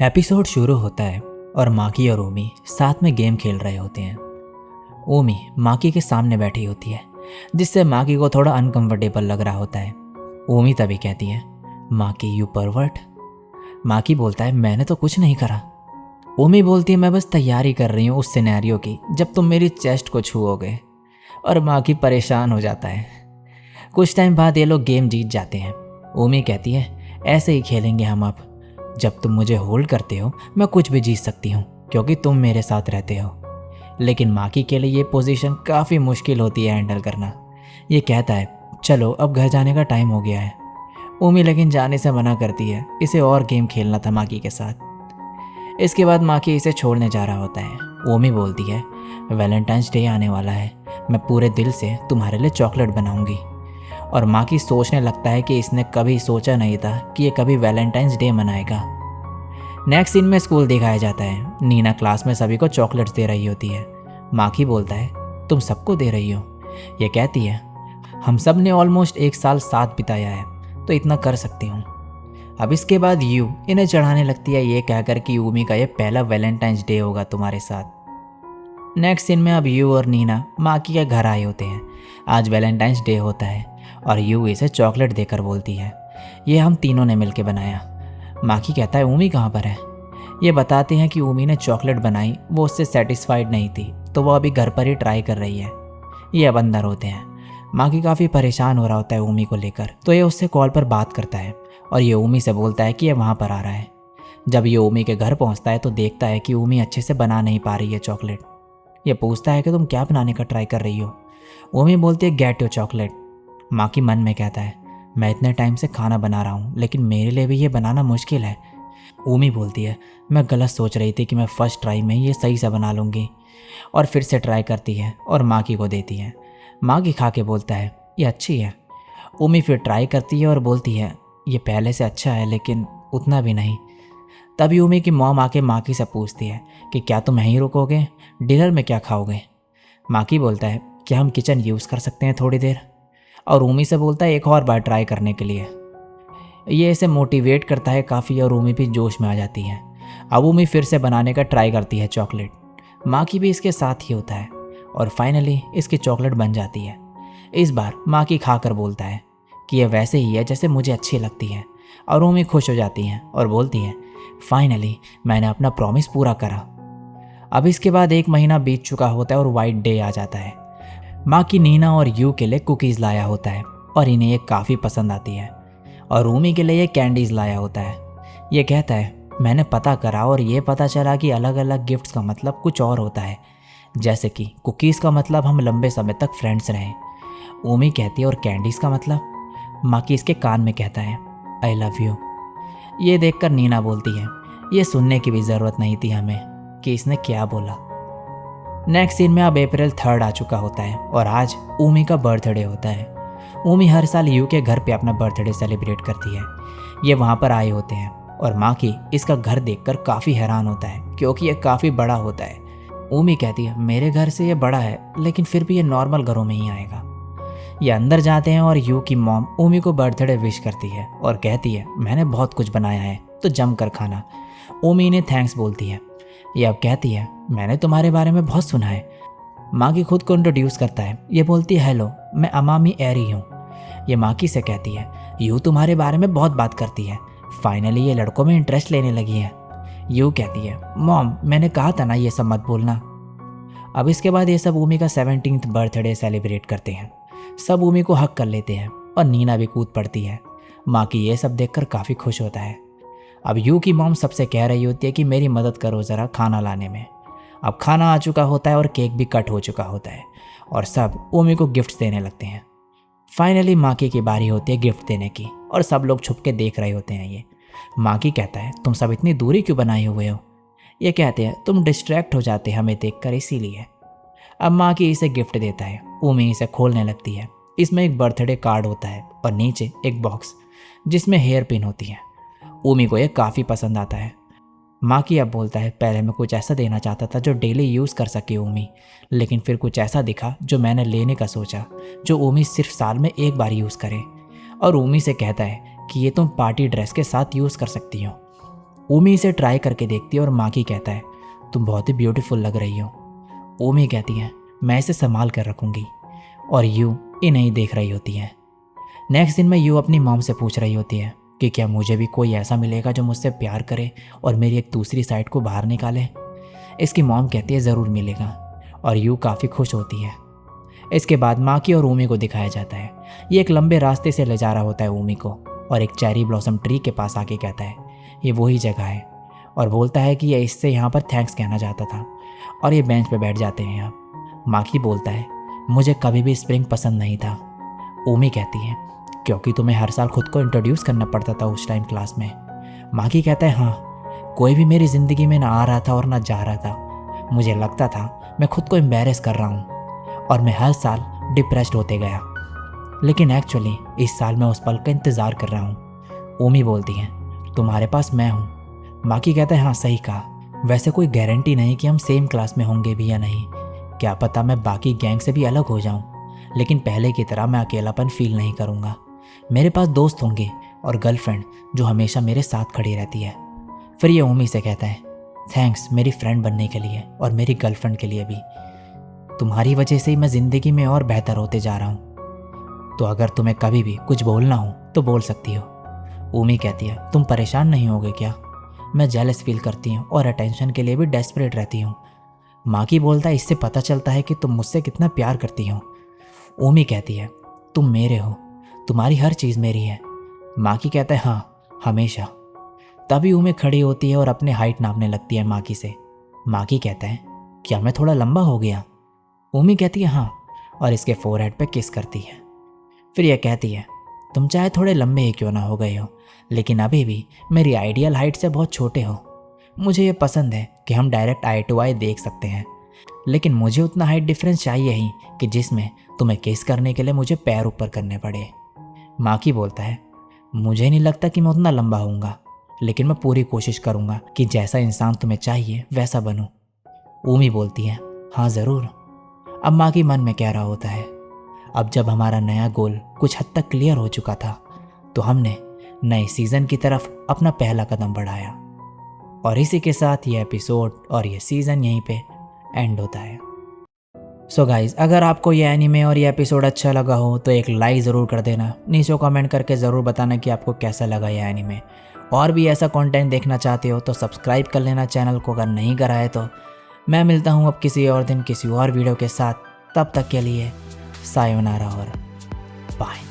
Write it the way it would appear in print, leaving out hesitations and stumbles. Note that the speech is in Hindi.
एपिसोड शुरू होता है और माकी और ओमी साथ में गेम खेल रहे होते हैं। ओमी माकी के सामने बैठी होती है, जिससे माकी को थोड़ा अनकंफर्टेबल लग रहा होता है। ओमी तभी कहती है, माकी यू परवर्ट। माकी बोलता है, मैंने तो कुछ नहीं करा। ओमी बोलती है, मैं बस तैयारी कर रही हूँ उस सिनेरियो की जब तुम मेरी चेस्ट को छुओगे। और माकी परेशान हो जाता है। कुछ टाइम बाद ये लोग गेम जीत जाते हैं। ओमी कहती है, ऐसे ही खेलेंगे हम अब। जब तुम मुझे होल्ड करते हो मैं कुछ भी जीत सकती हूँ क्योंकि तुम मेरे साथ रहते हो। लेकिन माकी के लिए ये पोजीशन काफ़ी मुश्किल होती है हैंडल करना। ये कहता है, चलो अब घर जाने का टाइम हो गया है। ओमी लेकिन जाने से मना करती है, इसे और गेम खेलना था माकी के साथ। इसके बाद माकी इसे छोड़ने जा रहा होता है। ओमी बोलती है, वैलेंटाइंस डे आने वाला है, मैं पूरे दिल से तुम्हारे लिए चॉकलेट बनाऊंगी। और माकी सोचने लगता है कि इसने कभी सोचा नहीं था कि ये कभी वैलेंटाइंस डे मनाएगा। नेक्स्ट सीन में स्कूल दिखाया जाता है। नीना क्लास में सभी को चॉकलेट्स दे रही होती है। माकी बोलता है, तुम सबको दे रही हो? ये कहती है, हम सब ने ऑलमोस्ट 1 साल साथ बिताया है तो इतना कर सकती हूँ। अब इसके बाद यू इन्हें चढ़ाने लगती है, ये कहकर कि यूमी का ये पहला वैलेंटाइंस डे होगा तुम्हारे साथ। नेक्स्ट सीन में अब यू और नीना माकी के घर आए होते हैं। आज वैलेंटाइंस डे होता है और यू इसे चॉकलेट देकर बोलती है, ये हम तीनों ने मिलकर बनाया। माकी कहता है, ऊमी कहाँ पर है? ये बताते हैं कि ऊमी ने चॉकलेट बनाई, वो उससे सेटिस्फाइड नहीं थी तो वो अभी घर पर ही ट्राई कर रही है। ये अब अंदर होते हैं। माकी काफ़ी परेशान हो रहा होता है ऊमी को लेकर, तो ये उससे कॉल पर बात करता है और ये ऊमी से बोलता है कि ये वहाँ पर आ रहा है। जब ये ऊमी के घर पहुँचता है तो देखता है कि ऊमी अच्छे से बना नहीं पा रही है चॉकलेट। ये पूछता है कि तुम क्या बनाने का ट्राई कर रही हो? ऊमी बोलती है, गेट योर चॉकलेट। माकी मन में कहता है, मैं इतने टाइम से खाना बना रहा हूँ लेकिन मेरे लिए भी ये बनाना मुश्किल है। ऊमी बोलती है, मैं गलत सोच रही थी कि मैं फर्स्ट ट्राई में ये सही से बना लूँगी। और फिर से ट्राई करती है और माकी को देती है। माकी खा के बोलता है, ये अच्छी है। ऊमी फिर ट्राई करती है और बोलती है, ये पहले से अच्छा है लेकिन उतना भी नहीं। तभी ऊमी की मॉम आके माकी से पूछती है कि क्या तुम यहीं रुकोगे, डिनर में क्या खाओगे? माकी बोलता है, क्या हम किचन यूज़ कर सकते हैं थोड़ी देर? और ऊमी से बोलता है एक और बार ट्राई करने के लिए। ये इसे मोटिवेट करता है काफ़ी और ऊमी भी जोश में आ जाती है। अब ऊमी फिर से बनाने का ट्राई करती है चॉकलेट। माकी भी इसके साथ ही होता है और फाइनली इसकी चॉकलेट बन जाती है। इस बार माकी खाकर बोलता है कि ये वैसे ही है जैसे मुझे अच्छी लगती है। और ऊमी खुश हो जाती है और बोलती है, फाइनली मैंने अपना प्रॉमिस पूरा करा। अब इसके बाद 1 महीना बीत चुका होता है और वाइट डे आ जाता है। माकी नीना और यू के लिए कुकीज़ लाया होता है और इन्हें ये काफ़ी पसंद आती है। और ऊमी के लिए ये कैंडीज़ लाया होता है। ये कहता है, मैंने पता करा और ये पता चला कि अलग अलग गिफ्ट्स का मतलब कुछ और होता है। जैसे कि कुकीज़ का मतलब हम लंबे समय तक फ्रेंड्स रहें। ऊमी कहती है, और कैंडीज़ का मतलब? माकी इसके कान में कहता है, आई लव यू। ये देखकर नीना बोलती है, ये सुनने की भी ज़रूरत नहीं थी हमें कि इसने क्या बोला। नेक्स्ट सीन में अब अप्रैल 3 आ चुका होता है और आज ऊमी का बर्थडे होता है। ऊमी हर साल यू के घर पे अपना बर्थडे सेलिब्रेट करती है। ये वहाँ पर आए होते हैं और माकी इसका घर देखकर काफ़ी हैरान होता है क्योंकि ये काफ़ी बड़ा होता है। ऊमी कहती है, मेरे घर से ये बड़ा है लेकिन फिर भी ये नॉर्मल घरों में ही आएगा। ये अंदर जाते हैं और यू की मॉम ऊमी को बर्थडे विश करती है और कहती है, मैंने बहुत कुछ बनाया है तो जम कर खाना। ऊमी इन्हें थैंक्स बोलती है। ये अब कहती है, मैंने तुम्हारे बारे में बहुत सुना है। माकी खुद को इंट्रोड्यूस करता है। ये बोलती है, हेलो मैं अमामी एरी हूँ। ये माकी से कहती है, यू तुम्हारे बारे में बहुत बात करती है, फाइनली ये लड़कों में इंटरेस्ट लेने लगी है। यू कहती है, मॉम मैंने कहा था ना ये सब मत बोलना। अब इसके बाद ये सब ऊमी का 17th बर्थडे सेलिब्रेट करते हैं। सब ऊमी को हक कर लेते हैं और नीना भी कूद पड़ती है। माकी ये सब देखकर काफ़ी खुश होता है। अब यू की मॉम सबसे कह रही होती है कि मेरी मदद करो ज़रा खाना लाने में। अब खाना आ चुका होता है और केक भी कट हो चुका होता है और सब ऊमी को गिफ्ट्स देने लगते हैं। फाइनली माकी की बारी होती है गिफ्ट देने की और सब लोग छुप के देख रहे होते हैं। ये माकी कहता है, तुम सब इतनी दूरी क्यों बनाए हुए हो? ये कहते हैं, तुम डिस्ट्रैक्ट हो जाते हमें देखकर इसीलिए। अब माकी इसे गिफ्ट देता है। ऊमी इसे खोलने लगती है। इसमें एक बर्थडे कार्ड होता है और नीचे एक बॉक्स जिसमें हेयर पिन होती है। ऊमी को ये काफ़ी पसंद आता है। माकी अब बोलता है, पहले मैं कुछ ऐसा देना चाहता था जो डेली यूज़ कर सके ऊमी, लेकिन फिर कुछ ऐसा दिखा जो मैंने लेने का सोचा जो ऊमी सिर्फ साल में 1 बार यूज़ करे। और ऊमी से कहता है कि ये तुम पार्टी ड्रेस के साथ यूज़ कर सकती हो। ओमी इसे ट्राई करके देखती है और माकी कहता है तुम बहुत ही ब्यूटीफुल लग रही हो। ओमी कहती है मैं इसे संभाल कर रखूँगी, और यू इन्हें ही देख रही होती है। नेक्स्ट दिन में यू अपनी मॉम से पूछ रही होती है कि क्या मुझे भी कोई ऐसा मिलेगा जो मुझसे प्यार करे और मेरी एक दूसरी साइड को बाहर निकाले। इसकी मॉम कहती है ज़रूर मिलेगा, और यू काफ़ी खुश होती है। इसके बाद माकी और ओमी को दिखाया जाता है। ये एक लंबे रास्ते से ले जा रहा होता है ओमी को, और एक चेरी ब्लॉसम ट्री के पास आके कहता है ये वही जगह है, और बोलता है कि ये इससे यहाँ पर थैंक्स कहना चाहता था, और ये बेंच पे बैठ जाते हैं यहाँ। माकी बोलता है मुझे कभी भी स्प्रिंग पसंद नहीं था। ओमी कहती है क्योंकि तुम्हें हर साल खुद को इंट्रोड्यूस करना पड़ता था उस टाइम क्लास में। माकी कहता है हाँ, कोई भी मेरी ज़िंदगी में ना आ रहा था और ना जा रहा था। मुझे लगता था मैं खुद को एम्बैरेस कर रहा हूँ, और मैं हर साल डिप्रेस्ड होते गया, लेकिन एक्चुअली इस साल मैं उस पल का इंतज़ार कर रहा हूँ। ओमी बोलती है तुम्हारे पास मैं हूँ। माकी कहता है हाँ सही कहा, वैसे कोई गारंटी नहीं कि हम सेम क्लास में होंगे भी या नहीं। क्या पता मैं बाकी गैंग से भी अलग हो जाऊँ, लेकिन पहले की तरह मैं अकेलापन फील नहीं करूँगा। मेरे पास दोस्त होंगे और गर्लफ्रेंड जो हमेशा मेरे साथ खड़ी रहती है। फिर ये ओमी से कहता है थैंक्स मेरी फ्रेंड बनने के लिए और मेरी गर्लफ्रेंड के लिए भी। तुम्हारी वजह से ही मैं ज़िंदगी में और बेहतर होते जा रहा हूँ, तो अगर तुम्हें कभी भी कुछ बोलना हो तो बोल सकती हो। ओमी कहती है तुम परेशान नहीं होगे क्या? मैं जेलस फील करती हूँ और अटेंशन के लिए भी डेस्परेट रहती हूँ। माकी बोलता है इससे पता चलता है कि तुम मुझसे कितना प्यार करती हो। ओमी कहती है तुम मेरे हो, तुम्हारी हर चीज़ मेरी है। माकी कहता है हाँ हमेशा। तभी ओमी खड़ी होती है और अपने हाइट नापने लगती है माकी से। माकी कहता है क्या मैं थोड़ा लंबा हो गया? ओमी कहती है हाँ, और इसके फोरहेड पे किस करती है। फिर यह कहती है तुम चाहे थोड़े लंबे ही क्यों ना हो गए हो, लेकिन अभी भी मेरी आइडियल हाइट से बहुत छोटे हो। मुझे ये पसंद है कि हम डायरेक्ट आई टू आई देख सकते हैं, लेकिन मुझे उतना हाइट डिफरेंस चाहिए ही कि जिसमें तुम्हें किस करने के लिए मुझे पैर ऊपर करने पड़े। माकी बोलता है मुझे नहीं लगता कि मैं उतना लंबा होऊंगा, लेकिन मैं पूरी कोशिश करूंगा कि जैसा इंसान तुम्हें चाहिए वैसा बनूं। ओमी बोलती है हाँ ज़रूर। अब माकी मन में कह रहा होता है अब जब हमारा नया गोल कुछ हद तक क्लियर हो चुका था, तो हमने नए सीज़न की तरफ अपना पहला कदम बढ़ाया। और इसी के साथ ये एपिसोड और ये सीज़न यहीं पे एंड होता है। सो गाइज, अगर आपको ये एनीमे और ये एपिसोड अच्छा लगा हो तो एक लाइक ज़रूर कर देना। नीचे कमेंट करके ज़रूर बताना कि आपको कैसा लगा ये एनीमे। और भी ऐसा कंटेंट देखना चाहते हो तो सब्सक्राइब कर लेना चैनल को, अगर नहीं करा है तो। मैं मिलता हूँ अब किसी और दिन किसी और वीडियो के साथ। तब तक के लिए सायोनारा और बाय।